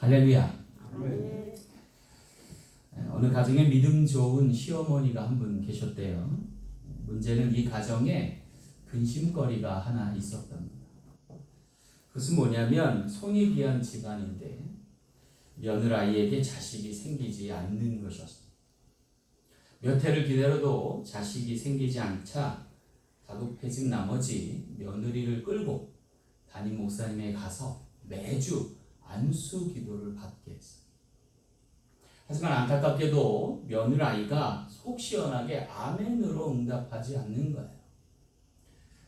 할렐루야. 어느 가정에 믿음 좋은 시어머니가 한 분 계셨대요. 문제는 이 가정에 근심거리가 하나 있었답니다. 그것은 뭐냐면 손이 귀한 집안인데 며느라이에게 자식이 생기지 않는 것이었습니다. 몇 해를 기다려도 자식이 생기지 않자 다급해진 나머지 며느리를 끌고 담임 목사님에 가서 매주 안수 기도를 받게 했어요. 하지만 안타깝게도 며느라이가 속 시원하게 아멘으로 응답하지 않는 거예요.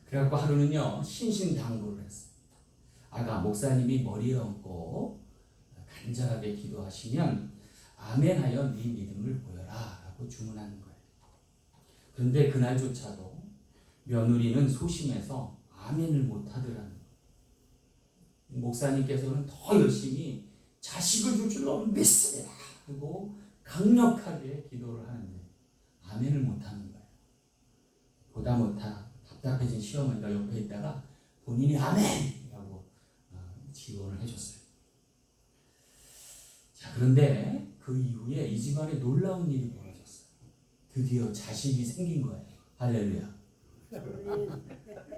그래갖고 하루는요 신신당부를 했어요. 아가 목사님이 머리에 얹고 간절하게 기도하시면 아멘하여 네 믿음을 보여라 라고 주문하는 거예요. 그런데 그날조차도 며느리는 소심해서 아멘을 못하더라는 거예요. 목사님께서는 더 열심히 자식을 줄 줄로 믿습니다 하고 강력하게 기도를 하는데 아멘을 못하는 거예요. 보다 못하 답답해진 시어머니가 옆에 있다가 본인이 아멘이라고 지원을 해줬어요. 자, 그런데 그 이후에 이 집안에 놀라운 일이 벌어졌어요. 드디어 자식이 생긴 거예요. 할렐루야.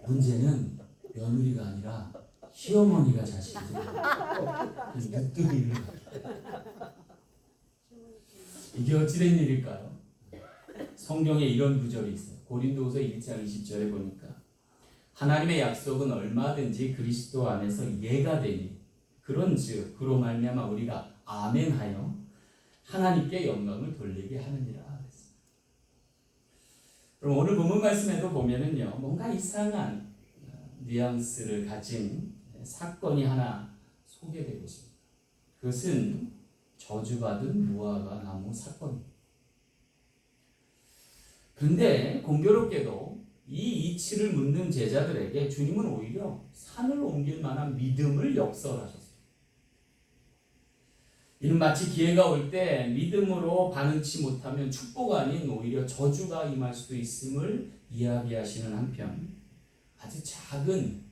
문제는 며느리가 아니라 시어머니가 자식이 생겨요. 늦둥이를. 이게 어찌된 일일까요? 성경에 이런 구절이 있어요. 고린도후서 1장 20절에 보니까 하나님의 약속은 얼마든지 그리스도 안에서 예가 되니 그런즉 그로 말미암아 우리가 아멘하여 하나님께 영광을 돌리게 하느니라 그랬어요. 그럼 오늘 본문 말씀에도 보면은요 뭔가 이상한 뉘앙스를 가진 사건이 하나 소개되고 있습니다. 그것은 저주받은 무화과 나무 사건입니다. 그런데 공교롭게도 이 이치를 묻는 제자들에게 주님은 오히려 산을 옮길 만한 믿음을 역설하셨어요. 이는 마치 기회가 올 때 믿음으로 반응치 못하면 축복 아닌 오히려 저주가 임할 수도 있음을 이야기하시는 한편 아주 작은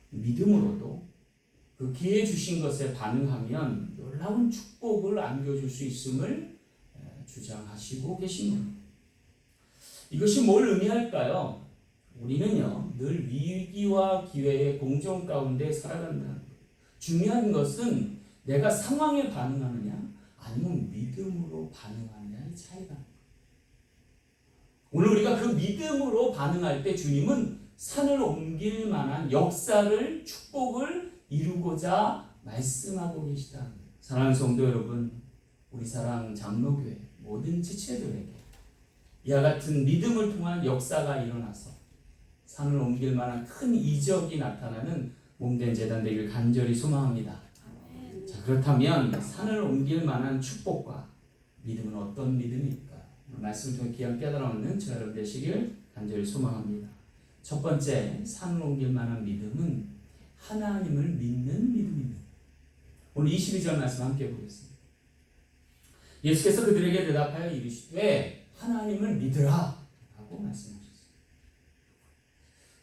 믿음으로도 그 기회 주신 것에 반응하면 놀라운 축복을 안겨줄 수 있음을 주장하시고 계신 겁니다. 이것이 뭘 의미할까요? 우리는요 늘 위기와 기회의 공정 가운데 살아간다는 거예요. 중요한 것은 내가 상황에 반응하느냐 아니면 믿음으로 반응하느냐의 차이가 나요. 오늘 우리가 그 믿음으로 반응할 때 주님은 산을 옮길 만한 역사를 축복을 이루고자 말씀하고 계시다는 거예요. 사랑하는 성도 여러분, 우리 사랑 장로교회 모든 지체들에게 이와 같은 믿음을 통한 역사가 일어나서 산을 옮길 만한 큰 이적이 나타나는 몸된 제단 되길 간절히 소망합니다. 자, 그렇다면 산을 옮길 만한 축복과 믿음은 어떤 믿음일까? 말씀을 통해 귀한 깨달음을 저와 여러분 되시길 간절히 소망합니다. 첫 번째, 산을 옮길 만한 믿음은 하나님을 믿는 믿음입니다. 오늘 22절 말씀 함께 보겠습니다. 예수께서 그들에게 대답하여 이르시되 하나님을 믿으라 라고 말씀하셨어요.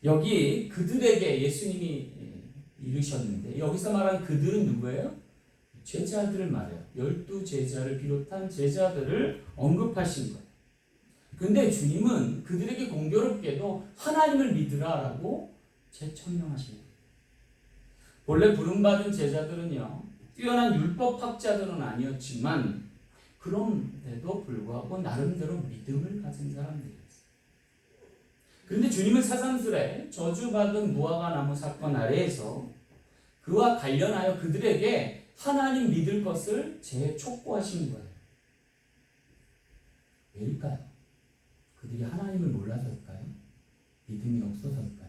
여기 그들에게 예수님이 이르셨는데 여기서 말한 그들은 누구예요? 제자들을 말해요. 12제자를 비롯한 제자들을 언급하신 거예요. 근데 주님은 그들에게 공교롭게도 하나님을 믿으라라고 재천명하신 거예요. 본래 부름받은 제자들은요 뛰어난 율법학자들은 아니었지만 그런데도 불구하고 나름대로 믿음을 가진 사람들이었어요. 그런데 주님은 새삼스레 저주받은 무화과 나무 사건 아래에서 그와 관련하여 그들에게 하나님 믿을 것을 재촉구하신 거예요. 왜일까요? 그들이 하나님을 몰라서일까요? 믿음이 없어서일까요?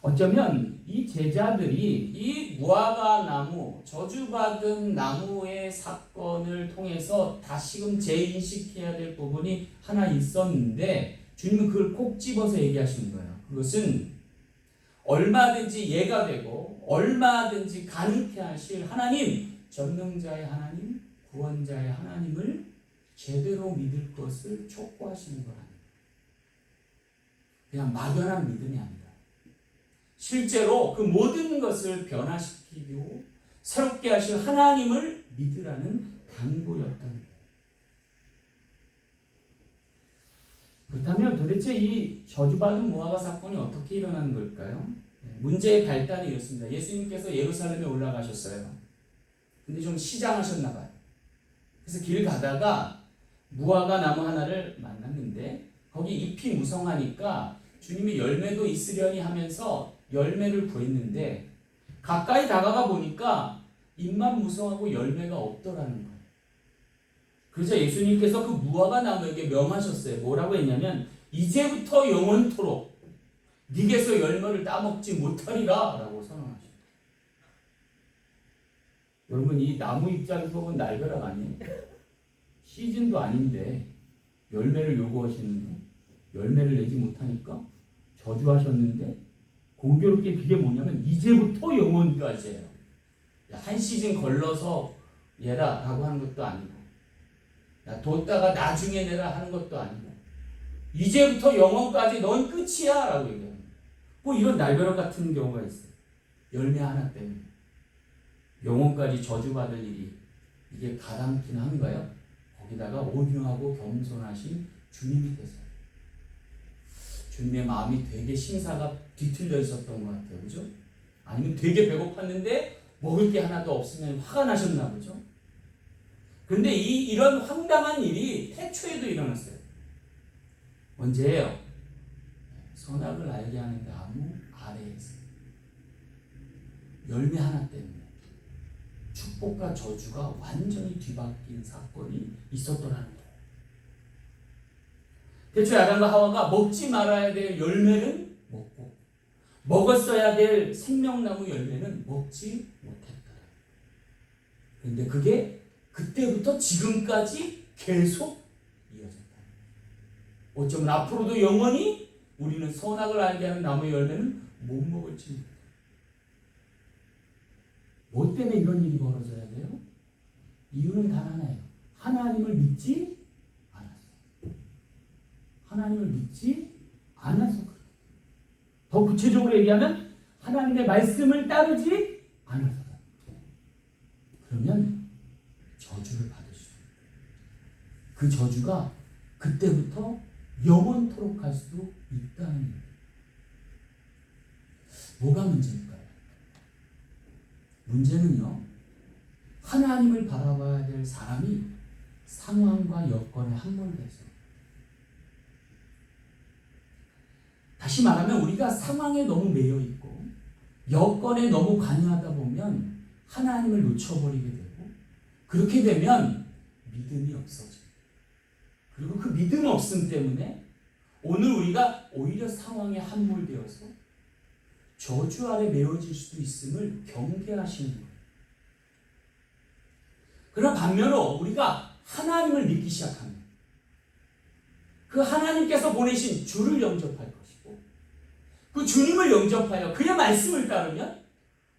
어쩌면 이 제자들이 이 무화과 나무, 저주받은 나무의 사건을 통해서 다시금 재인식해야 될 부분이 하나 있었는데 주님은 그걸 콕 집어서 얘기하시는 거예요. 그것은 얼마든지 예가 되고 얼마든지 가능케 하실 하나님, 전능자의 하나님, 구원자의 하나님을 제대로 믿을 것을 촉구하시는 거랍니다. 그냥 막연한 믿음이 아니라 실제로 그 모든 것을 변화시키고 새롭게 하실 하나님을 믿으라는 당부였던 거예요. 그렇다면 도대체 이 저주받은 무화과 사건이 어떻게 일어난 걸까요? 문제의 발단이 이렇습니다. 예수님께서 예루살렘에 올라가셨어요. 근데 좀 시장하셨나 봐요. 그래서 길 가다가 무화과 나무 하나를 만났는데 거기 잎이 무성하니까 주님이 열매도 있으려니 하면서 열매를 구했는데 가까이 다가가 보니까 잎만 무성하고 열매가 없더라는 거예요. 그래서 예수님께서 그 무화과 나무에게 명하셨어요. 뭐라고 했냐면 이제부터 영원토록 네게서 열매를 따먹지 못하리라 라고 선언하셨어요. 여러분 이 나무 입장에서 보면 날벼락 아니에요? 시즌도 아닌데 열매를 요구하시는데 열매를 내지 못하니까 저주하셨는데 공교롭게 그게 뭐냐면 이제부터 영원까지예요. 한 시즌 걸러서 얘라 라고 하는 것도 아니고 뒀다가 나중에 내라 하는 것도 아니고 이제부터 영원까지 넌 끝이야 라고 얘기합니다. 뭐 이런 날벼락 같은 경우가 있어요. 열매 하나 때문에 영원까지 저주받을 일이 이게 가당키나 한가요? 거기다가 온유하고 겸손하신 주님이 계세요. 주님의 마음이 되게 심사가 뒤틀려 있었던 것 같아요. 그죠? 아니면 되게 배고팠는데 먹을 게 하나도 없으면 화가 나셨나 보죠? 그런데 이런 황당한 일이 태초에도 일어났어요. 언제예요? 선악을 알게 하는 나무 아래에서 열매 하나 때문에 축복과 저주가 완전히 뒤바뀐 사건이 있었더라는 거예요. 대초에 아담과 하와가 먹지 말아야 될 열매는 먹고 먹었어야 될 생명나무 열매는 먹지 못했다. 그런데 그게 그때부터 지금까지 계속 이어졌다. 어쩌면 앞으로도 영원히 우리는 선악을 알게 하는 나무의 열매는 못 먹을지 모르겠다. 뭐 때문에 이런 일이 벌어져야 돼요? 이유는 단 하나예요. 하나님을 믿지 않았어. 하나님을 믿지 않아서 그래요. 더 구체적으로 얘기하면 하나님의 말씀을 따르지 않아서 그래요. 그러면 저주를 받을 수 있어요. 그 저주가 그때부터 영원토록 갈 수도 있다는 거예요. 뭐가 문제일까요? 문제는요, 하나님을 바라봐야 될 사람이 상황과 여건에 함몰돼서, 다시 말하면 우리가 상황에 너무 매여 있고 여건에 너무 관여하다 보면 하나님을 놓쳐버리게 되고, 그렇게 되면 믿음이 없어져요. 그리고 그 믿음 없음 때문에 오늘 우리가 오히려 상황에 함몰되어서 저주 아래 메어질 수도 있음을 경계하시는 거예요. 그러나 반면으로 우리가 하나님을 믿기 시작하면 그 하나님께서 보내신 주를 영접할 것이고, 그 주님을 영접하여 그의 말씀을 따르면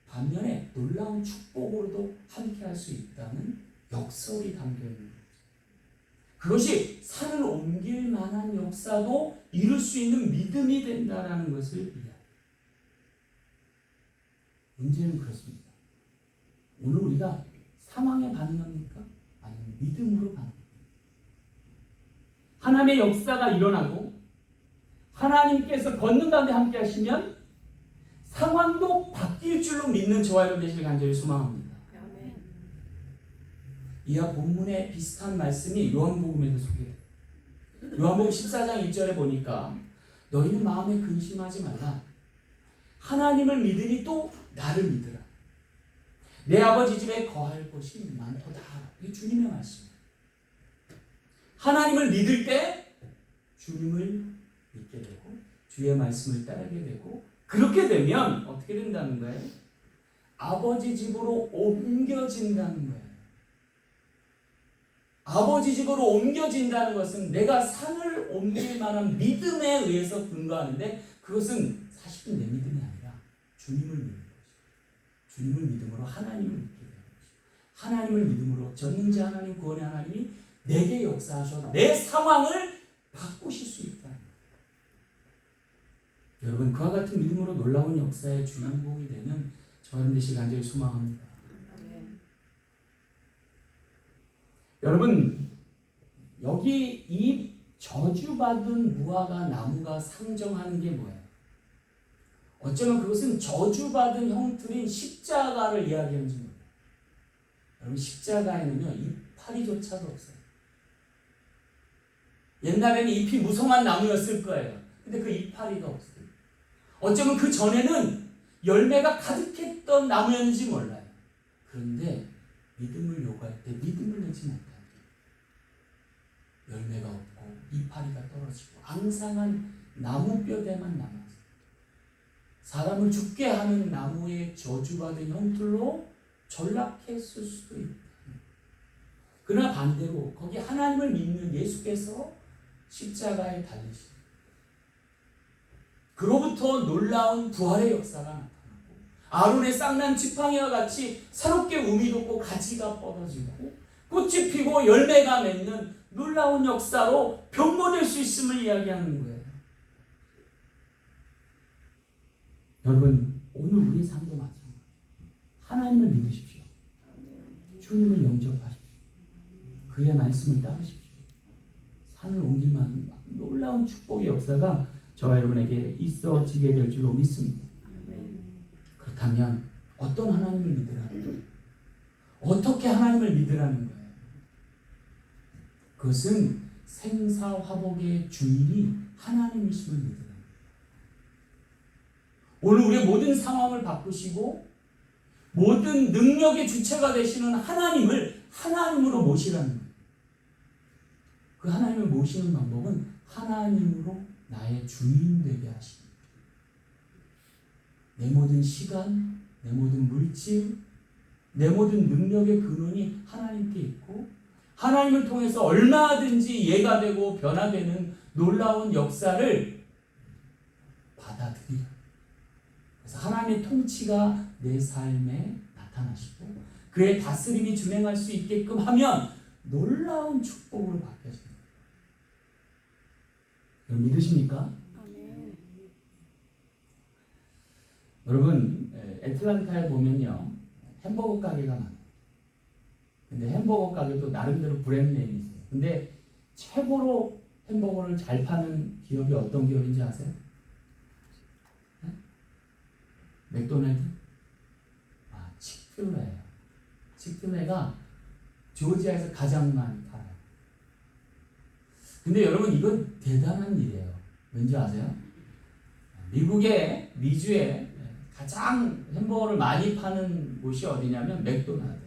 반면에 놀라운 축복으로도 함께할 수 있다는 역설이 담겨있는 거죠. 그것이 산을 옮길 만한 역사도 이룰 수 있는 믿음이 된다는 것을 이해합니다. 문제는 그렇습니다. 오늘 우리가 상황에 반응합니까? 아니면 믿음으로 반응합니까? 하나님의 역사가 일어나고 하나님께서 걷는 가운데 함께 하시면 상황도 바뀔 줄로 믿는 저와 여러분 되시길 간절히 소망합니다. 이와 본문에 비슷한 말씀이 요한복음에도 소개돼요. 요한복음 14장 1절에 보니까 너희는 마음에 근심하지 말라. 하나님을 믿으니 또 나를 믿으라. 내 아버지 집에 거할 곳이 많도다. 이게 주님의 말씀이에요. 하나님을 믿을 때 주님을 믿게 되고 주의 말씀을 따르게 되고, 그렇게 되면 어떻게 된다는 거예요? 아버지 집으로 옮겨진다는 거예요. 아버지 집으로 옮겨진다는 것은 내가 산을 옮길 만한 믿음에 의해서 근거하는데, 그것은 사실은 내 믿음이 아니라 주님을 믿는 거죠. 주님을 믿음으로 하나님을 믿게 되는 거죠. 하나님을 믿음으로 전능자 하나님, 구원의 하나님이 내게 역사하셔서 내 상황을 바꾸실 수 있다는 거예요. 여러분, 그와 같은 믿음으로 놀라운 역사의 주인공이 되는 저는 되시길 간절히 소망합니다. 여러분, 여기 이 저주받은 무화과 나무가 상정하는 게 뭐예요? 어쩌면 그것은 저주받은 형틀인 십자가를 이야기하는지 모르겠어요. 여러분, 십자가에는요, 이파리조차도 없어요. 옛날에는 잎이 무성한 나무였을 거예요. 근데 그 이파리가 없어요. 어쩌면 그 전에는 열매가 가득했던 나무였는지 몰라요. 그런데 믿음을 요구할 때 믿음을 내지 못하고 열매가 없고 이파리가 떨어지고 앙상한 나무뼈대만 남았어요. 사람을 죽게 하는 나무의 저주받은 형틀로 전락했을 수도 있다. 그러나 반대로 거기 하나님을 믿는 예수께서 십자가에 달리시고 그로부터 놀라운 부활의 역사가 나타나고 아론의 쌍난 지팡이와 같이 새롭게 우미 돋고 가지가 뻗어지고 꽃이 피고 열매가 맺는 놀라운 역사로 변모될 수 있음을 이야기하는 거예요. 여러분, 오늘 우리 삶도 마찬가지예요. 하나님을 믿으십시오. 주님을 영접하십시오. 그의 말씀을 따르십시오. 산을 옮길 만한 놀라운 축복의 역사가 저와 여러분에게 있어지게 될 줄로 믿습니다. 그렇다면 어떤 하나님을 믿으라는 거예요? 어떻게 하나님을 믿으라는 거예요? 그것은 생사화복의 주인이 하나님이심을 믿으라는 거예요. 오늘 우리의 모든 상황을 바꾸시고 모든 능력의 주체가 되시는 하나님을 하나님으로 모시라는 거예요. 그 하나님을 모시는 방법은 하나님으로 나의 주인 되게 하십니다. 내 모든 시간, 내 모든 물질, 내 모든 능력의 근원이 하나님께 있고 하나님을 통해서 얼마든지 예가 되고 변화되는 놀라운 역사를 받아들이라. 그래서 하나님의 통치가 내 삶에 나타나시고 그의 다스림이 준행할 수 있게끔 하면 놀라운 축복으로 바뀌어집니다. 여러분 믿으십니까? 아멘. 여러분 애틀란타에 보면요 햄버거 가게가 많아요. 근데 햄버거 가게도 나름대로 브랜드네임이 있어요. 근데 최고로 햄버거를 잘 파는 기업이 어떤 기업인지 아세요? 네? 맥도날드? 치크필레예요. 치크필레가 조지아에서 가장 많이 팔아요. 근데 여러분 이건 대단한 일이에요. 왠지 아세요? 미국의 미주에 가장 햄버거를 많이 파는 곳이 어디냐면 맥도날드예요.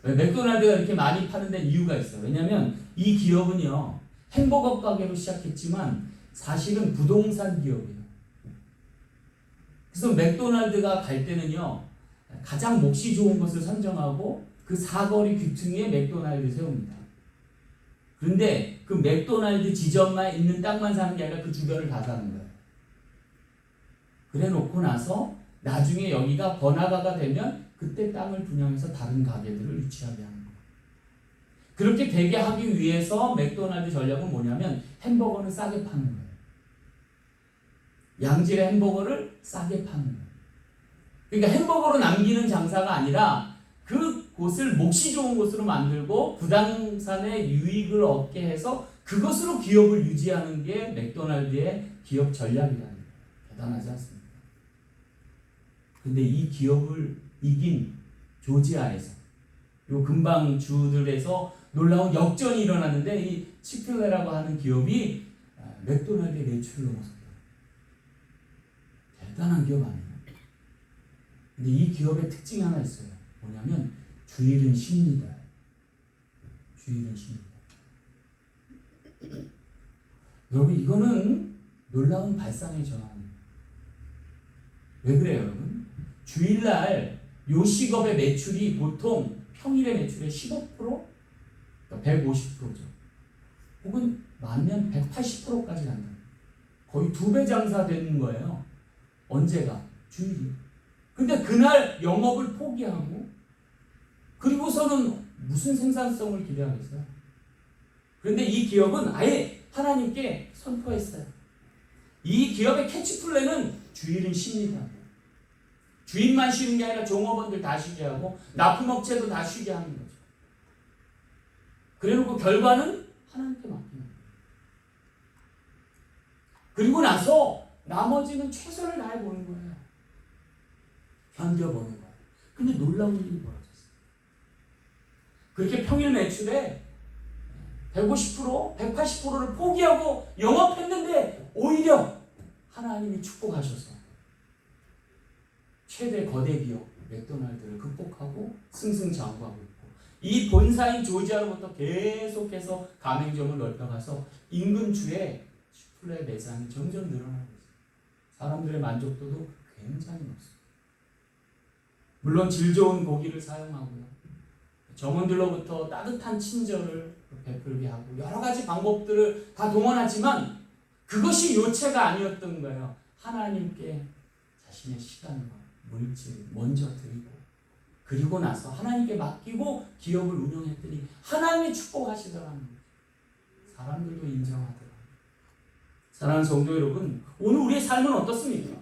왜 맥도날드가 이렇게 많이 파는 데는 이유가 있어요. 왜냐하면 이 기업은요 햄버거 가게로 시작했지만 사실은 부동산 기업이에요. 그래서 맥도날드가 갈 때는요 가장 몫이 좋은 곳을 선정하고 그 사거리 귀퉁이에 맥도날드 세웁니다. 그런데 그 맥도날드 지점만 있는 땅만 사는 게 아니라 그 주변을 다 사는 거예요. 그래 놓고 나서 나중에 여기가 번화가가 되면 그때 땅을 분양해서 다른 가게들을 유치하게 하는 거예요. 그렇게 되게 하기 위해서 맥도날드 전략은 뭐냐면 햄버거는 싸게 파는 거예요. 양질의 햄버거를 싸게 파는 거예요. 그러니까 햄버거로 남기는 장사가 아니라 그 곳을 몫이 좋은 곳으로 만들고 부동산의 유익을 얻게 해서 그것으로 기업을 유지하는 게 맥도날드의 기업 전략이라는 거예요. 대단하지 않습니까? 근데 이 기업을 이긴 조지아에서 요 근방 주들에서 놀라운 역전이 일어났는데 이 치필레라고 하는 기업이 맥도날드의 매출을 넘어섰어요. 대단한 기업 아니에요? 근데 이 기업의 특징이 하나 있어요. 뭐냐면 주일은 쉽니다. 주일은 쉽니다. 여러분 이거는 놀라운 발상의 전환입니다. 왜 그래요 여러분? 주일날 요식업의 매출이 보통 평일의 매출의 15%? 그러니까 150%죠. 혹은 많으면 180%까지 간다. 거의 2배 장사되는 거예요. 언제가? 주일이. 근데 그날 영업을 포기하고 그리고서는 무슨 생산성을 기대하겠어요? 그런데 이 기업은 아예 하나님께 선포했어요. 이 기업의 캐치플레이는 주일은 쉽니다. 주인만 쉬는 게 아니라 종업원들 다 쉬게 하고 납품업체도 다 쉬게 하는 거죠. 그래놓고 결과는 하나님께 맡기는 거예요. 그리고 나서 나머지는 최선을 다해보는 거예요. 견뎌보는 거예요. 근데 놀라운 일이 벌어졌어요. 그렇게 평일 매출에 150%, 180%를 포기하고 영업했는데 오히려 하나님이 축복하셔서 최대 거대 기업 맥도날드를 극복하고 승승장구하고 있고, 이 본사인 조지아로부터 계속해서 가맹점을 넓혀가서 인근 주에 치플레 매장이 점점 늘어나고 있어요. 사람들의 만족도도 굉장히 높습니다. 물론 질 좋은 고기를 사용하고요, 점원들로부터 따뜻한 친절을 베풀게 하고 여러 가지 방법들을 다 동원하지만 그것이 요체가 아니었던 거예요. 하나님께 자신의 시간과 물질을 먼저 드리고, 그리고 나서 하나님께 맡기고 기업을 운영했더니 하나님이 축복하시더라는 거예요. 사람들도 인정하더라고요. 사랑하는 성도 여러분, 오늘 우리의 삶은 어떻습니까?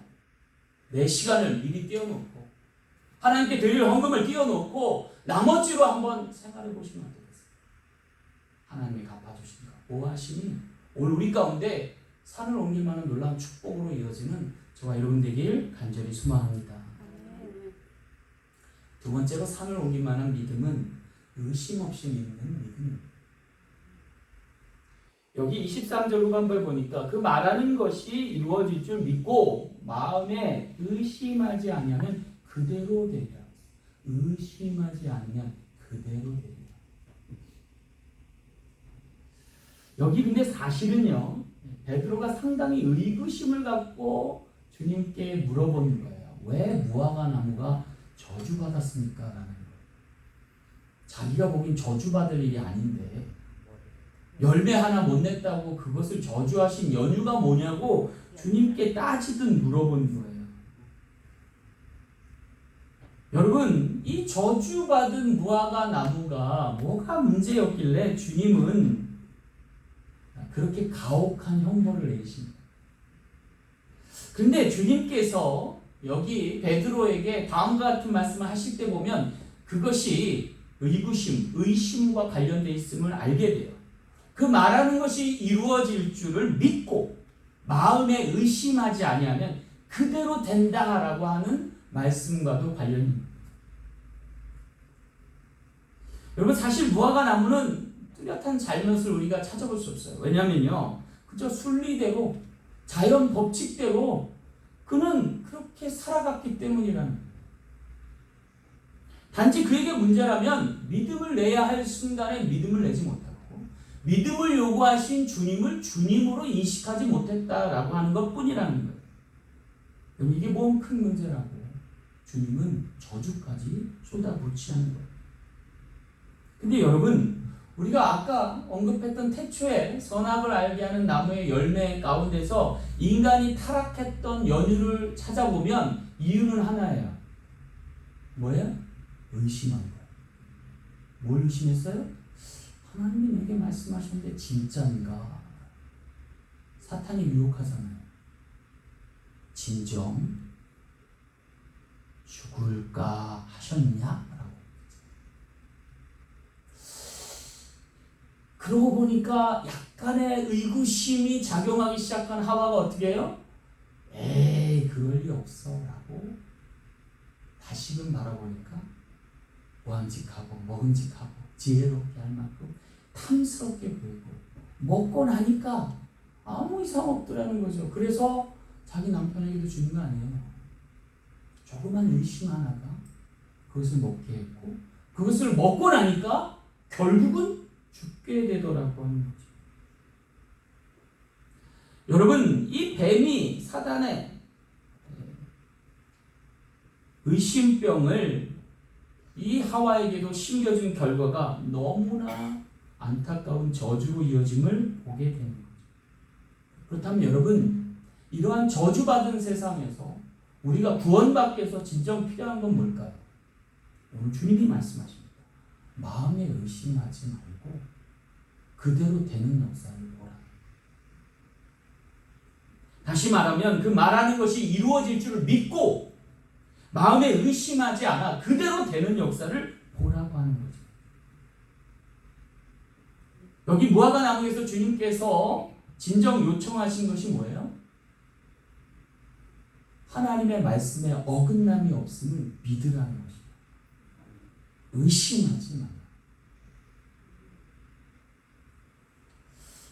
내 시간을 미리 띄워놓고 하나님께 드릴 헌금을 띄워놓고 나머지로 한번 생각해 보시면 어떻겠어요? 하나님이 갚아주신다, 보호하시니 오늘 우리 가운데 산을 옮길 만한 놀라운 축복으로 이어지는 저와 여러분 되길 간절히 소망합니다. 두 번째로 산을 옮길 만한 믿음은 의심 없이 믿는 믿음입니다. 여기 23절 후반부에 보니까 그 말하는 것이 이루어질 줄 믿고 마음에 의심하지 아니하면 그대로 되리라. 의심하지 않으면 그대로 되리라. 여기 근데 사실은요, 베드로가 상당히 의구심을 갖고 주님께 물어보는 거예요. 왜 무화과 나무가 저주받았습니까? 라는 거예요. 자기가 보기엔 저주받을 일이 아닌데 열매 하나 못 냈다고 그것을 저주하신 연유가 뭐냐고 주님께 따지듯 물어보는 거예요. 여러분, 이 저주받은 무화과 나무가 뭐가 문제였길래 주님은 그렇게 가혹한 형벌을 내리십니다. 그런데 주님께서 여기 베드로에게 다음과 같은 말씀을 하실 때 보면 그것이 의구심, 의심과 관련되어 있음을 알게 돼요. 그 말하는 것이 이루어질 줄을 믿고 마음에 의심하지 아니하면 그대로 된다라고 하는 말씀과도 관련입니다. 여러분, 사실 무화과 나무는 뚜렷한 잘못을 우리가 찾아볼 수 없어요. 왜냐면요, 그저 순리대로 자연 법칙대로 그는 그렇게 살아갔기 때문이라는 거예요. 단지 그에게 문제라면 믿음을 내야 할 순간에 믿음을 내지 못하고 믿음을 요구하신 주님을 주님으로 인식하지 못했다라고 하는 것뿐이라는 거예요. 여러분, 이게 뭔 큰 문제라고 주님은 저주까지 쏟아붓지 거예요. 근데 여러분, 우리가 아까 언급했던 태초에 선악을 알게 하는 나무의 열매 가운데서 인간이 타락했던 연유를 찾아보면 이유는 하나예요. 뭐예요? 의심한 거예요. 뭘 의심했어요? 하나님이 내게 말씀하셨는데 진짜인가? 사탄이 유혹하잖아요. 진정 죽을까 하셨냐? 그러고 보니까 약간의 의구심이 작용하기 시작한 하와가 어떻게 해요? 에이, 그럴 리 없어 라고 다시금 바라보니까 보암직하고 먹음직하고 지혜롭게 할 만큼 탐스럽게 보이고 먹고 나니까 아무 이상 없더라는 거죠. 그래서 자기 남편에게도 주는 거 아니에요. 조그만 의심 하나가 그것을 먹게 했고 그것을 먹고 나니까 결국은 죽게 되더라고 하는 거죠. 여러분, 이 뱀이 사단의 의심병을 이 하와에게도 심겨준 결과가 너무나 안타까운 저주로 이어짐을 보게 되는 거죠. 그렇다면 여러분, 이러한 저주받은 세상에서 우리가 구원받기 위해서 진정 필요한 건 뭘까요? 오늘 주님이 말씀하십니다. 마음에 의심하지 말고 그대로 되는 역사를 보라. 다시 말하면 그 말하는 것이 이루어질 줄을 믿고 마음에 의심하지 않아 그대로 되는 역사를 보라고 하는 거죠. 여기 무화과 나무에서 주님께서 진정 요청하신 것이 뭐예요? 하나님의 말씀에 어긋남이 없음을 믿으라는 것입니다. 의심하지 마라.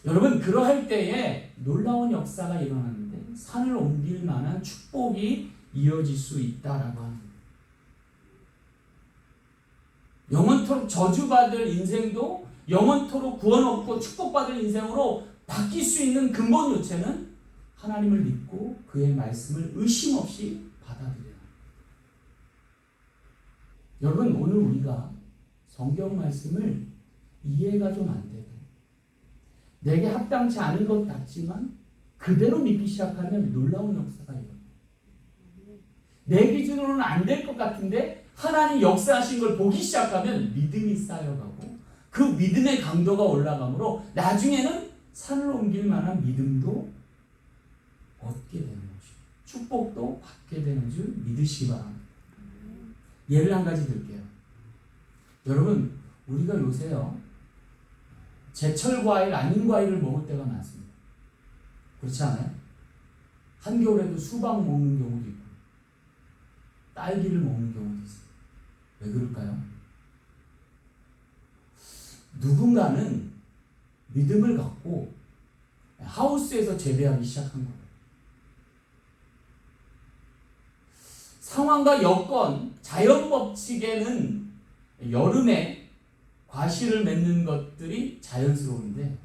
여러분, 그러할 때에 놀라운 역사가 일어나는데 산을 옮길 만한 축복이 이어질 수 있다라고 합니다. 영원토록 저주받을 인생도 영원토록 구원 얻고 축복받을 인생으로 바뀔 수 있는 근본 요체는 하나님을 믿고 그의 말씀을 의심 없이 받아들여요. 여러분, 오늘 우리가 성경 말씀을 이해가 좀 안 되고 내게 합당치 않은 것 같지만 그대로 믿기 시작하면 놀라운 역사가 일어나요. 내 기준으로는 안 될 것 같은데 하나님 역사하신 걸 보기 시작하면 믿음이 쌓여가고 그 믿음의 강도가 올라가므로 나중에는 산을 옮길 만한 믿음도 얻게 되는 것이고 축복도 받게 되는 줄 믿으시기 바랍니다. 예를 한 가지 들게요. 여러분, 우리가 요새요 제철 과일 아닌 과일을 먹을 때가 많습니다. 그렇지 않아요? 한겨울에도 수박 먹는 경우도 있고 딸기를 먹는 경우도 있어요. 왜 그럴까요? 누군가는 믿음을 갖고 하우스에서 재배하기 시작한 거예요. 상황과 여건, 자연 법칙에는 여름에 과실을 맺는 것들이 자연스러운데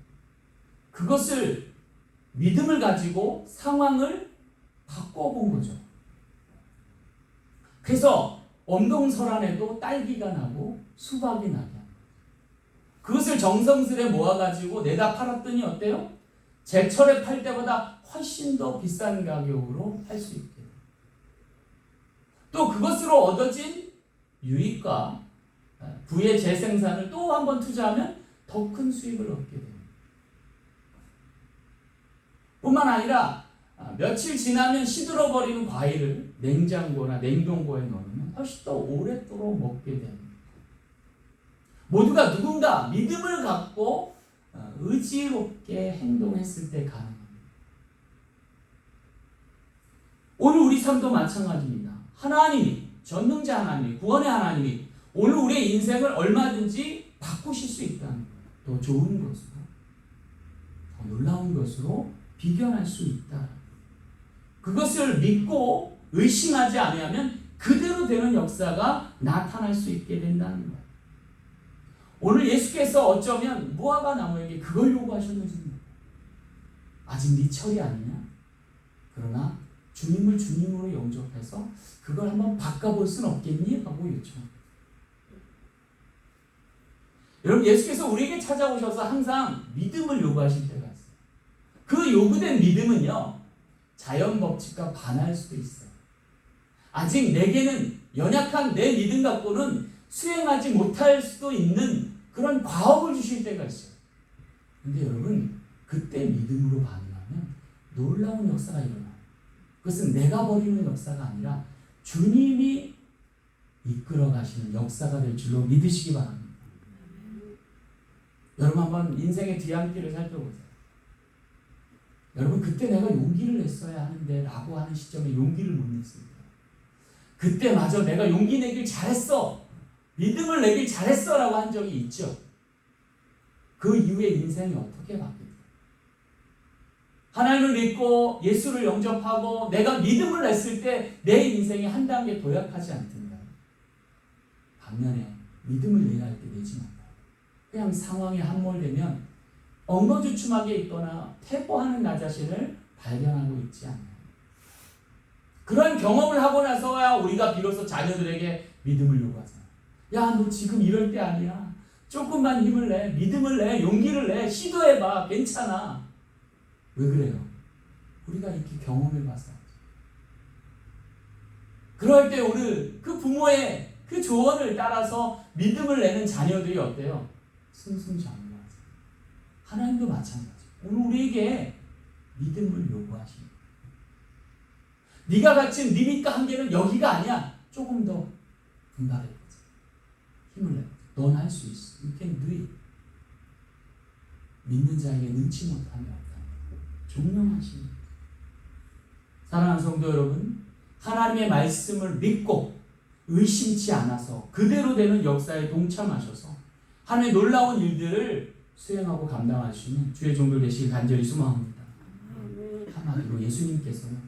그것을 믿음을 가지고 상황을 바꿔본 거죠. 그래서 엄동설안에도 딸기가 나고 수박이 나게 합니다. 그것을 정성스레 모아가지고 내다 팔았더니 어때요? 제철에 팔 때보다 훨씬 더 비싼 가격으로 팔 수 있게 돼요. 또 그것으로 얻어진 유익과 부의 재생산을 또 한 번 투자하면 더 큰 수익을 얻게 됩니다. 뿐만 아니라 며칠 지나면 시들어버리는 과일을 냉장고나 냉동고에 넣으면 훨씬 더 오랫도록 먹게 됩니다. 모두가 누군가 믿음을 갖고 의지롭게 행동했을 때 가능합니다. 오늘 우리 삶도 마찬가지입니다. 하나님이, 전능자 하나님이, 구원의 하나님이 오늘 우리의 인생을 얼마든지 바꾸실 수 있다는 거예요. 더 좋은 것으로, 더 놀라운 것으로 비견할 수 있다. 그것을 믿고 의심하지 않으면 그대로 되는 역사가 나타날 수 있게 된다는 거예요. 오늘 예수께서 어쩌면 무화과 나무에게 그걸 요구하셨는지 모르겠어요. 아직 네 철이 아니냐? 그러나 주님을 주님으로 영접해서 그걸 한번 바꿔볼 수는 없겠니? 하고 요청합니다. 여러분, 예수께서 우리에게 찾아오셔서 항상 믿음을 요구하실 때가 있어요. 그 요구된 믿음은요, 자연 법칙과 반할 수도 있어요. 아직 내게는 연약한 내 믿음 갖고는 수행하지 못할 수도 있는 그런 과업을 주실 때가 있어요. 근데 여러분, 그때 믿음으로 반응하면 놀라운 역사가 일어나요. 그것은 내가 버리는 역사가 아니라 주님이 이끌어 가시는 역사가 될 줄로 믿으시기 바랍니다. 여러분, 한번 인생의 뒤안길을 살펴보세요. 여러분, 그때 내가 용기를 냈어야 하는데 라고 하는 시점에 용기를 못 냈습니다. 그때마저 내가 용기 내길 잘했어, 믿음을 내길 잘했어 라고 한 적이 있죠. 그 이후에 인생이 어떻게 바뀌어요? 하나님을 믿고 예수를 영접하고 내가 믿음을 냈을 때 내 인생이 한 단계 도약하지 않던가요? 반면에 믿음을 내야 할 때 내지 말아요. 그냥 상황에 함몰되면 엉거주춤하게 있거나 퇴보하는 나 자신을 발견하고 있지 않나요? 그런 경험을 하고 나서야 우리가 비로소 자녀들에게 믿음을 요구하잖아요. 야, 너 지금 이럴 때 아니야. 조금만 힘을 내, 믿음을 내, 용기를 내, 시도해봐, 괜찮아. 왜 그래요? 우리가 이렇게 경험해봐서. 그럴 때 우리 그 부모의 그 조언을 따라서 믿음을 내는 자녀들이 어때요? 승승장구하죠. 하나님도 마찬가지. 오늘 우리에게 믿음을 요구하십니다. 네가 갖춘 리밋과 한계는 여기가 아니야. 조금 더 분발해보자. 힘을 내보자. 넌 할 수 있어. You can do it. 믿는 자에게 능치 못함이 없다. 종용하십니다. 사랑하는 성도 여러분, 하나님의 말씀을 믿고 의심치 않아서 그대로 되는 역사에 동참하셔서 하나님의 놀라운 일들을 수행하고 감당할 수 있는 주의 종들 되시길 간절히 소망합니다. 한마디로 예수님께서는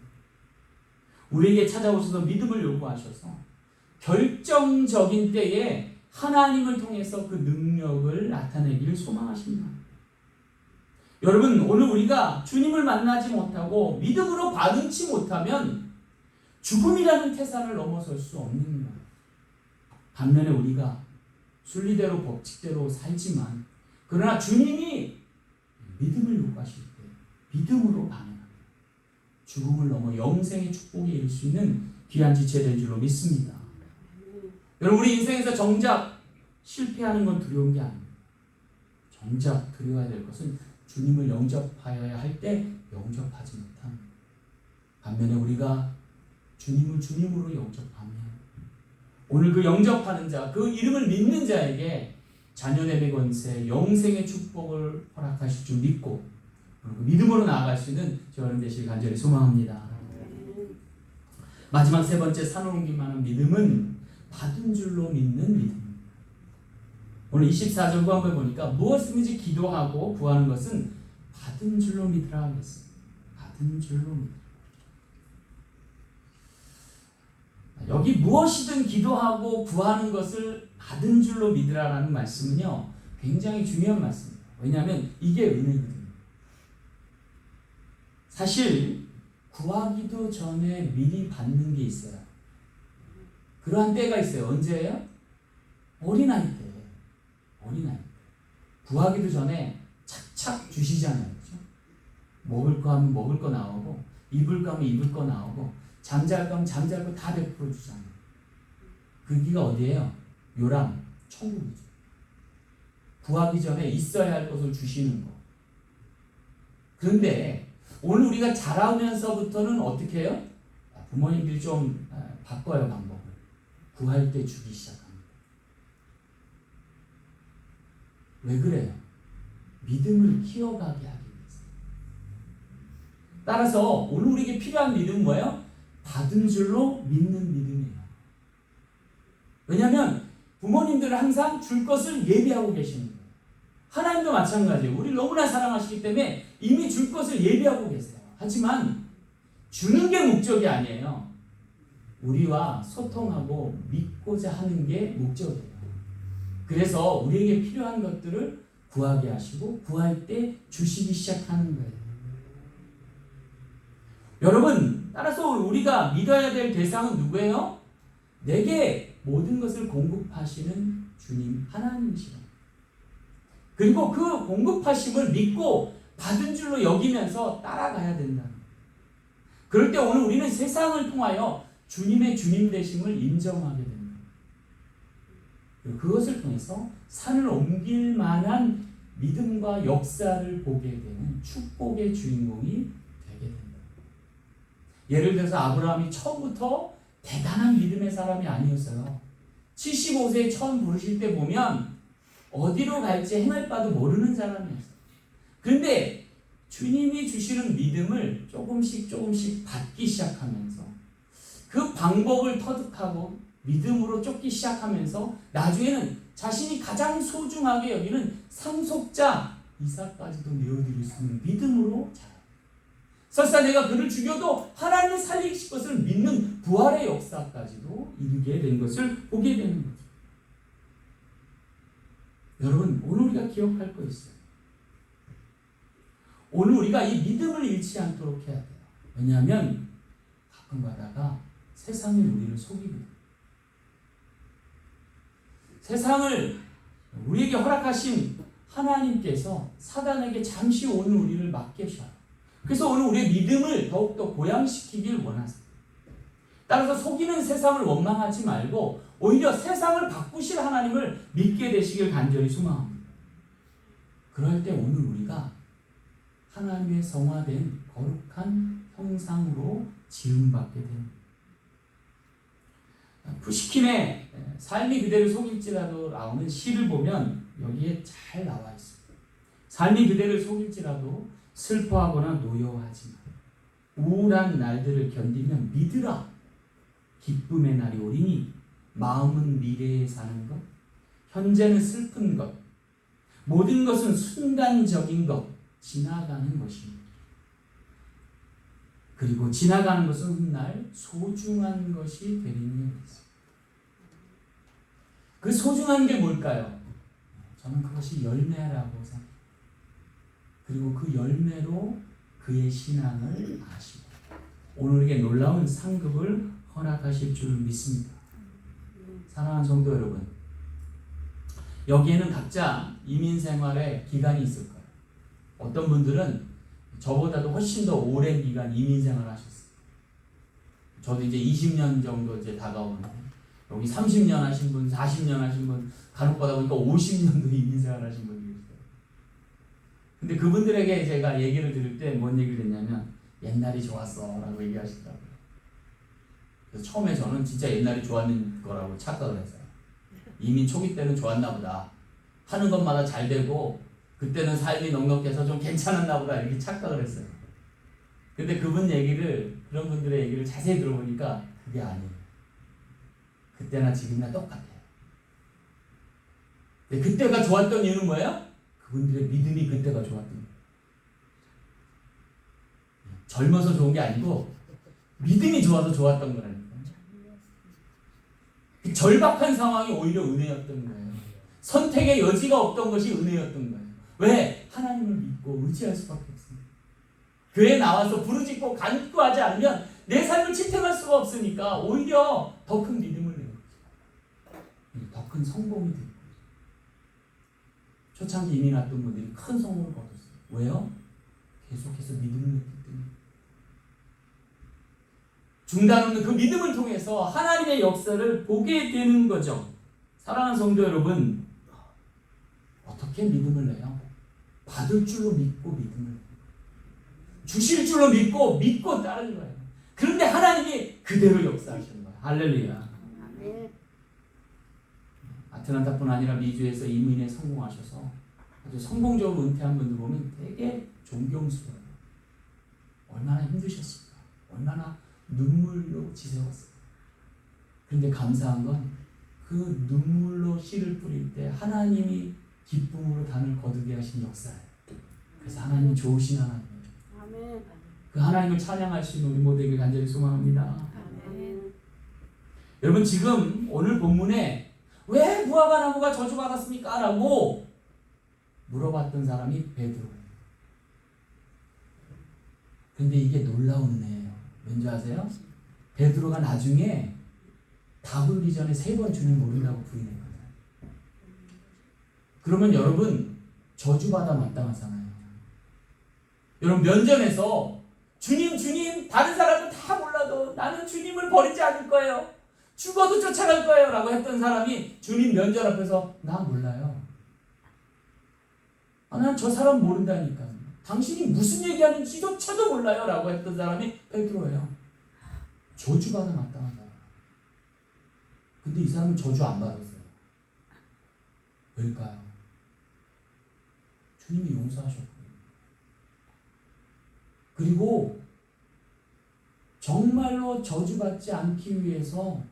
우리에게 찾아오셔서 믿음을 요구하셔서 결정적인 때에 하나님을 통해서 그 능력을 나타내기를 소망하십니다. 여러분, 오늘 우리가 주님을 만나지 못하고 믿음으로 받지 못하면 죽음이라는 태산을 넘어설 수 없는 거예요. 반면에 우리가 순리대로 법칙대로 살지만 그러나 주님이 믿음을 요구하실 때 믿음으로 반응합니다. 죽음을 넘어 영생의 축복에 이를 수 있는 귀한 지체된 줄로 믿습니다. 여러분, 우리 인생에서 정작 실패하는 건 두려운 게 아닙니다. 정작 두려워야 될 것은 주님을 영접하여야 할 때 영접하지 못함. 반면에 우리가 주님을 주님으로 영접하면 오늘 그 영접하는 자, 그 이름을 믿는 자에게 자녀됨의 권세, 영생의 축복을 허락하실 줄 믿고 믿음으로 나아갈 수 있는 저는 되시길 간절히 소망합니다. 마지막 세 번째 산을 옮길만한 믿음은 받은 줄로 믿는 믿음. 오늘 24절 후반부에 보니까 무엇이든지 기도하고 구하는 것은 받은 줄로 믿으라 하겠습니다. 받은 줄로 믿으라. 여기 무엇이든 기도하고 구하는 것을 받은 줄로 믿으라라는 말씀은요, 굉장히 중요한 말씀입니다. 왜냐하면 이게 은혜거든요. 사실 구하기도 전에 미리 받는 게 있어요. 그러한 때가 있어요. 언제예요? 어린아이 때. 어린아이. 구하기도 전에 착착 주시잖아요. 그렇죠? 먹을 거 하면 먹을 거 나오고, 입을 거 하면 입을 거 나오고, 잠잘 거 하면 잠잘 거 다 베풀어 주잖아요. 그기가 어디예요? 요람, 천국이죠. 구하기 전에 있어야 할 것을 주시는 거. 그런데 오늘 우리가 자라면서부터는 어떻게 해요? 부모님들이 좀 바꿔요, 방법을. 구할 때 주기 시작합니다. 왜 그래요? 믿음을 키워가게 하기 위해서. 따라서 오늘 우리에게 필요한 믿음은 뭐예요? 받은 줄로 믿는 믿음이에요. 왜냐하면 부모님들은 항상 줄 것을 예비하고 계시는 거예요. 하나님도 마찬가지예요. 우리를 너무나 사랑하시기 때문에 이미 줄 것을 예비하고 계세요. 하지만 주는 게 목적이 아니에요. 우리와 소통하고 믿고자 하는 게 목적이에요. 그래서 우리에게 필요한 것들을 구하게 하시고 구할 때 주시기 시작하는 거예요. 여러분, 따라서 우리가 믿어야 될 대상은 누구예요? 내게 모든 것을 공급하시는 주님 하나님이시라. 그리고 그 공급하심을 믿고 받은 줄로 여기면서 따라가야 된다. 그럴 때 오늘 우리는 세상을 통하여 주님의 주님 되심을 인정하게 됩니다. 그것을 통해서 산을 옮길 만한 믿음과 역사를 보게 되는 축복의 주인공이 되게 됩니다. 예를 들어서 아브라함이 처음부터 대단한 믿음의 사람이 아니었어요. 75세에 처음 부르실 때 보면 어디로 갈지 행할 바도 모르는 사람이었어요. 그런데 주님이 주시는 믿음을 조금씩 받기 시작하면서 그 방법을 터득하고 믿음으로 쫓기 시작하면서 나중에는 자신이 가장 소중하게 여기는 상속자 이삭까지도 내어드릴 수 있는 믿음으로 자랍니다. 설사 내가 그를 죽여도 하나님이 살리실 것을 믿는 부활의 역사까지도 이르게 된 것을 보게 되는 거죠. 여러분, 오늘 우리가 기억할 거 있어요. 오늘 우리가 이 믿음을 잃지 않도록 해야 돼요. 왜냐하면 가끔 가다가 세상이 우리를 속이거든요. 세상을 우리에게 허락하신 하나님께서 사단에게 잠시 오늘 우리를 맡기셔요. 그래서 오늘 우리의 믿음을 더욱더 고양시키길 원하세요. 따라서 속이는 세상을 원망하지 말고 오히려 세상을 바꾸실 하나님을 믿게 되시길 간절히 소망합니다. 그럴 때 오늘 우리가 하나님의 성화된 거룩한 형상으로 지음받게 됩니다. 푸시킨의 삶이 그대로 속일지라도 나오는 시를 보면 여기에 잘 나와 있습니다. 삶이 그대를 속일지라도 슬퍼하거나 노여워하지 마. 우울한 날들을 견디면 믿으라. 기쁨의 날이 오리니 마음은 미래에 사는 것, 현재는 슬픈 것, 모든 것은 순간적인 것, 지나가는 것입니다. 그리고 지나가는 것은 훗날 소중한 것이 되리니 그 소중한 게 뭘까요? 저는 그것이 열매라고 생각해요. 그리고 그 열매로 그의 신앙을 아시고 오늘에게 놀라운 상급을 허락하실 줄 믿습니다. 사랑하는 성도 여러분, 여기에는 각자 이민 생활의 기간이 있을 거예요. 어떤 분들은 저보다도 훨씬 더 오랜 기간 이민 생활을 하셨어요. 저도 이제 20년 정도 이제 다가오는데, 여기 30년 하신 분, 40년 하신 분, 간혹 보다 보니까 50년도 이민 생활 하신 분이 계세요. 근데 그분들에게 제가 얘기를 들을 때 뭔 얘기를 했냐면, 옛날이 좋았어 라고 얘기하시더라고요. 그래서 처음에 저는 진짜 옛날이 좋았는 거라고 착각을 했어요. 이민 초기 때는 좋았나 보다. 하는 것마다 잘 되고 그때는 삶이 넉넉해서 좀 괜찮았나 보다 이렇게 착각을 했어요. 근데 그런 분들의 얘기를 자세히 들어보니까 그게 아니에요. 그때나 지금이나 똑같아요. 근데 그때가 좋았던 이유는 뭐예요? 그분들의 믿음이 그때가 좋았던 거예요. 젊어서 좋은 게 아니고 믿음이 좋아서 좋았던 거라니까. 그 절박한 상황이 오히려 은혜였던 거예요. 선택의 여지가 없던 것이 은혜였던 거예요. 왜? 하나님을 믿고 의지할 수밖에 없습니다. 교회에 나와서 부르짖고 간구하지 않으면 내 삶을 지탱할 수가 없으니까 오히려 더 큰 믿음을 내요. 더 큰 성공이 돼요. 초창기 이민 왔던 분들이 큰 성공을 거뒀어요. 왜요? 계속해서 믿음을 했기 때문에. 중단 없는 그 믿음을 통해서 하나님의 역사를 보게 되는 거죠. 사랑하는 성도 여러분, 어떻게 믿음을 내요? 받을 줄로 믿고 믿음을 내요. 주실 줄로 믿고 따르는 거예요. 그런데 하나님이 그대로 역사하시는 거예요. 할렐루야. 아틀란타뿐 아니라 미주에서 이민에 성공하셔서 아주 성공적으로 은퇴한 분들 보면 되게 존경스러워요. 얼마나 힘드셨을까? 얼마나 눈물로 지새웠어요. 그런데 감사한 건 그 눈물로 씨를 뿌릴 때 하나님이 기쁨으로 단을 거두게 하신 역사예요. 그래서 하나님이 좋으신 하나님이에요. 아멘. 그 하나님을 찬양할 수 있는 우리 모두에게 간절히 소망합니다. 아멘. 여러분, 지금 오늘 본문에 왜 무화과 나무가 저주받았습니까? 라고 물어봤던 사람이 베드로예요. 근데 이게 놀라운 은혜예요. 왠지 아세요? 베드로가 나중에 다 굴기 전에 3번 주님 모른다고 부인했거든요. 그러면 여러분 저주받아 마땅하잖아요. 여러분 면전에서 주님 다른 사람은 다 몰라도 나는 주님을 버리지 않을 거예요. 죽어도 쫓아갈 거예요 라고 했던 사람이 주님 면전 앞에서 나 몰라요. 난 저 사람 모른다니까요. 당신이 무슨 얘기하는지조차도 몰라요 라고 했던 사람이 베드로예요. 저주받아 마땅한 사람. 근데 이 사람은 저주 안 받았어요. 왜일까요? 주님이 용서하셨거든요. 그리고 정말로 저주받지 않기 위해서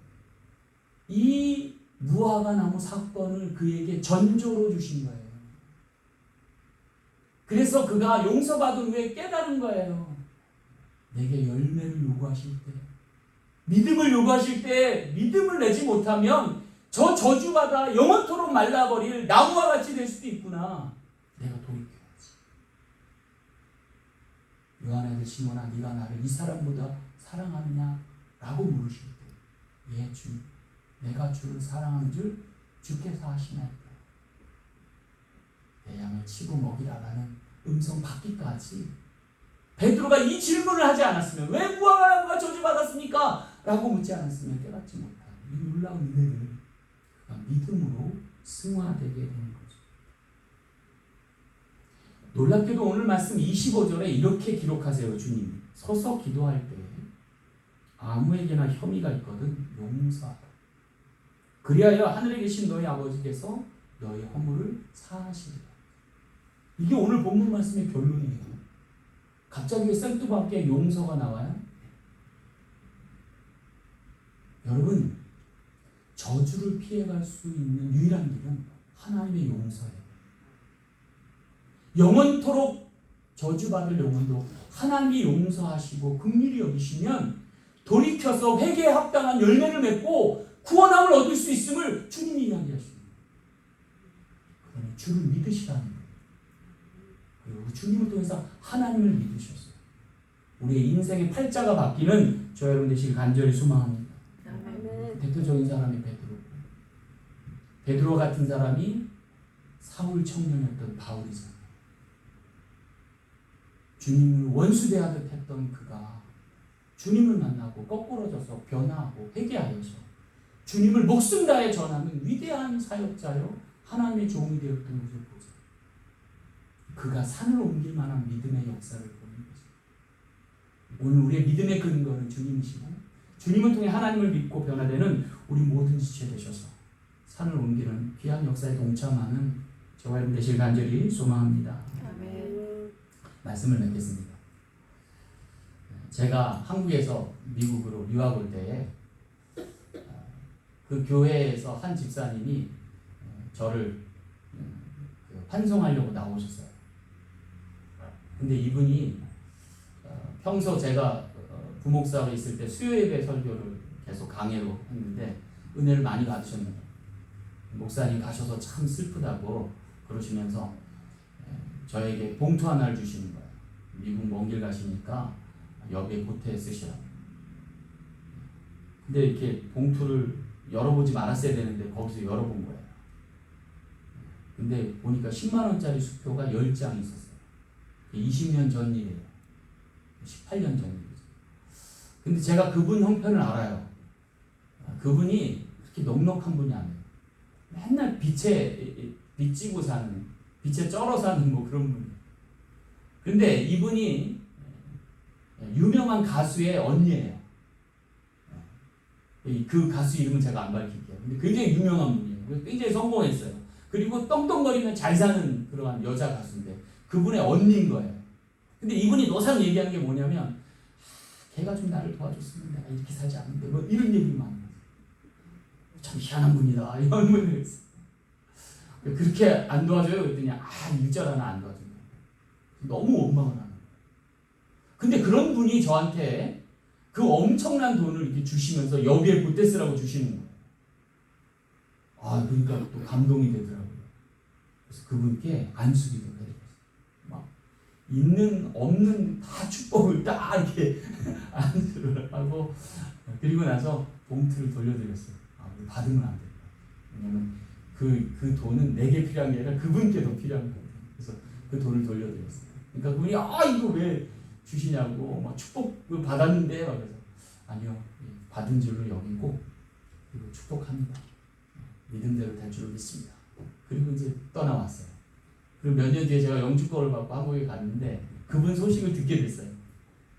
이 무화과 나무 사건을 그에게 전조로 주신 거예요. 그래서 그가 용서받은 후에 깨달은 거예요. 내게 열매를 요구하실 때, 믿음을 요구하실 때 믿음을 내지 못하면 저 저주받아 영원토록 말라버릴 나무와 같이 될 수도 있구나. 내가 돌이켜야지. 요한의 아들 시몬아, 네가 나를 이 사람보다 사랑하느냐? 라고 물으실 때, 예 주님, 내가 주를 사랑하는 줄 주께서 하시나이다. 내 양을 치고 먹이라라는 음성 받기까지 베드로가 이 질문을 하지 않았으면, 왜 무화과 나무가 저주받았습니까? 라고 묻지 않았으면 깨닫지 못한 이 놀라운 은혜를 그가 믿음으로 승화되게 되는 거죠. 놀랍게도 오늘 말씀 25절에 이렇게 기록하세요. 주님 서서 기도할 때 아무에게나 혐의가 있거든 용서하라. 그리하여 하늘에 계신 너희 아버지께서 너희 허물을 사하시리라. 이게 오늘 본문 말씀의 결론이에요. 갑자기 왜 생뚱맞게 용서가 나와요? 여러분, 저주를 피해갈 수 있는 유일한 길은 하나님의 용서예요. 영원토록 저주받을 영혼도 하나님이 용서하시고 긍휼히 여기시면 돌이켜서 회개에 합당한 열매를 맺고 구원함을 얻을 수 있음을 주님이 이야기하십니다. 그러니 주를 믿으시라는 거예요. 그리고 주님을 통해서 하나님을 믿으셨어요. 우리의 인생의 팔자가 바뀌는 저 여러분 되시길 간절히 소망합니다. 대표적인 사람이 베드로. 베드로 같은 사람이 사울 청년이었던 바울이잖아요. 주님을 원수대하듯 했던 그가 주님을 만나고 거꾸러져서 변화하고 회개하여서 주님을 목숨 다해 전하는 위대한 사역자요 하나님의 종이 되었던 것을 보자. 그가 산을 옮길 만한 믿음의 역사를 보는 거죠. 오늘 우리의 믿음의 근거는 주님이시고 주님을 통해 하나님을 믿고 변화되는 우리 모든 지체 되셔서 산을 옮기는 귀한 역사에 동참하는 저와 여러분 되실 간절히 소망합니다. 아멘. 말씀을 맺겠습니다. 제가 한국에서 미국으로 유학 올 때에 그 교회에서 한 집사님이 저를 환송하려고 나오셨어요. 근데 이분이 평소 제가 부목사로 있을 때 수요예배 설교를 계속 강해로 했는데 은혜를 많이 받으셨는데 목사님 가셔서 참 슬프다고 그러시면서 저에게 봉투 하나를 주시는 거예요. 미국 먼 길 가시니까 여기에 보태에 쓰시라고. 근데 이렇게 봉투를 열어보지 말았어야 되는데 거기서 열어본 거예요. 근데 보니까 10만 원짜리 수표가 10장 있었어요. 20년 전 일이에요. 18년 전 일이죠. 근데 제가 그분 형편을 알아요. 그분이 그렇게 넉넉한 분이 아니에요. 맨날 빚지고 사는, 빚에 쩔어 사는 뭐 그런 분이에요. 근데 이분이 유명한 가수의 언니예요. 그 가수 이름은 제가 안 밝힐게요. 근데 굉장히 유명한 분이에요. 굉장히 성공했어요. 그리고 떵떵거리면 잘 사는 그러한 여자 가수인데 그분의 언니인 거예요. 근데 이분이 노상 얘기하는 게 뭐냐면 걔가 좀 나를 도와줬으면 내가 이렇게 살지 않는데 뭐 이런 얘기를 많이 해요. 참 희한한 분이다 이런 분을 했어요. 그렇게 안 도와줘요? 그랬더니 일절 하나 안 도와줘요. 너무 원망을 하는 거예요. 근데 그런 분이 저한테 그 엄청난 돈을 이렇게 주시면서 여기에 보태 쓰라고 주시는 거예요. 그러니까 또 감동이 되더라고요. 그래서 그분께 안수기도 해드렸어요. 막 있는 없는 다 축복을 딱 이렇게 안수를 하고 그리고 나서 봉투를 돌려드렸어요. 받으면 안 된다. 왜냐면 그 돈은 내게 필요한 게 아니라 그분께 더 필요한 거예요. 그래서 그 돈을 돌려드렸어요. 그러니까 그분이 이거 왜 주시냐고 막 축복을 받았는데 막 그래서 아니요 받은 줄로 여기고 그리고 축복합니다. 믿음대로 될 줄로 믿습니다. 그리고 이제 떠나왔어요. 그리고 몇 년 뒤에 제가 영주권을 받고 한국에 갔는데 그분 소식을 듣게 됐어요.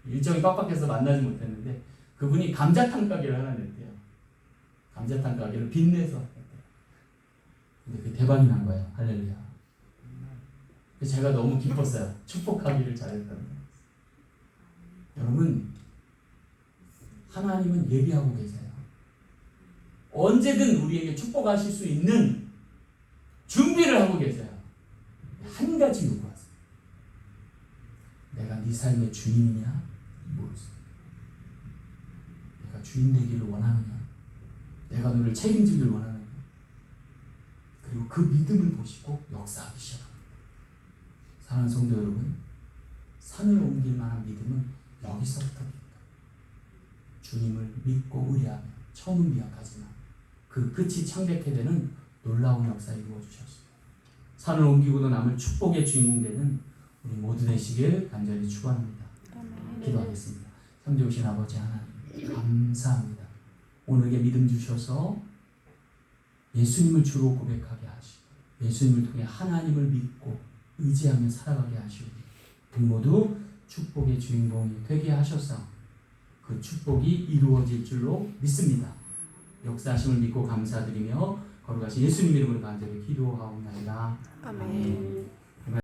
일정이 빡빡해서 만나지 못했는데 그분이 감자탕 가게를 하나 냈대요. 감자탕 가게를 빚내서 했대요. 근데 그 대박이 난 거예요. 할렐루야. 그래서 제가 너무 기뻤어요. 축복하기를 잘했다는 거예요. 여러분, 하나님은 예비하고 계세요. 언제든 우리에게 축복하실 수 있는 준비를 하고 계세요. 한 가지 요구하세요. 내가 네 삶의 주인이냐? 모르겠어요. 내가 주인 되기를 원하느냐? 내가 너를 책임지기를 원하느냐? 그리고 그 믿음을 보시고 역사하기 시작합니다. 사랑하는 성도 여러분, 산을 옮길 만한 믿음은 여기서부터입니다. 주님을 믿고 의뢰하며 처음은 미약하지만 그 끝이 창백해 되는 놀라운 역사 이루어 주셨습니다. 산을 옮기고도 남을 축복의 주인공 되는 우리 모두 되시길 간절히 축원합니다. 기도하겠습니다. 성지오신 아버지 하나님 감사합니다. 오늘에게 믿음 주셔서 예수님을 주로 고백하게 하시고 예수님을 통해 하나님을 믿고 의지하며 살아가게 하시고 우리 모두 축복의 주인공이 되게 하셔서 그 축복이 이루어질 줄로 믿습니다. 역사하심을 믿고 감사드리며 거룩하신 예수님 이름으로 간절히 기도하옵나이다. 아멘.